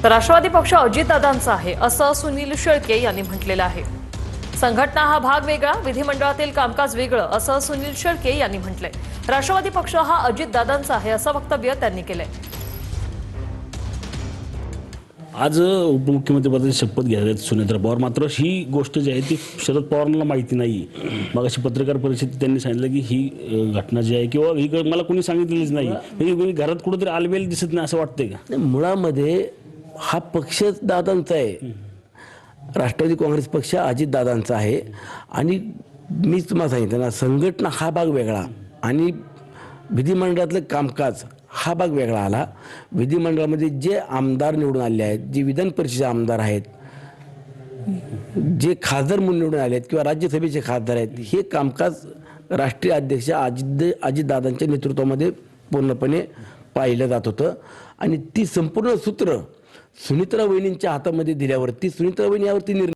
राष्ट्रवादी पक्ष अजितदादांचा आहे असं सुनील शेळके यांनी म्हटलेलं आहे। संघटना हा भाग वेगळा, विधिमंडळातील कामकाज वेगळं असं सुनील शेळके यांनी म्हटलंय। राष्ट्रवादी पक्ष हा अजितदादांचा आहे असं वक्तव्य त्यांनी केलंय। आज उपमुख्यमंत्रीपदाची शपथ घ्यायला सुनेत्रा पवार, मात्र ही गोष्ट जी आहे ती शरद पवारांना माहिती नाही। मग अशी पत्रकार परिषदेत त्यांनी सांगितलं की ही घटना जी आहे किंवा ही मला कोणी सांगितलेलीच नाही, म्हणजे घरात कुठेतरी आलबेल दिसत नाही असं वाटतंय का? मुळामध्ये हा पक्ष दादांचा आहे, राष्ट्रवादी काँग्रेस पक्ष अजितदादांचा आहे। आणि मी तुम्हाला सांगितलं ना, संघटना हा भाग वेगळा आणि विधिमंडळातलं कामकाज हा भाग वेगळा आला। विधिमंडळामध्ये जे आमदार निवडून आले आहेत, जे विधान परिषदेचे आमदार आहेत, जे खासदार म्हणून निवडून आले आहेत किंवा राज्यसभेचे खासदार आहेत, हे कामकाज राष्ट्रीय अध्यक्ष अजितदादांच्या नेतृत्वामध्ये पूर्णपणे पाहिलं जात होतं। आणि ती संपूर्ण सूत्र सुनीत्रा वहिनींच्या हातामध्ये दिल्यावरती सुनीत्रा वहिनी यावरती निर्णय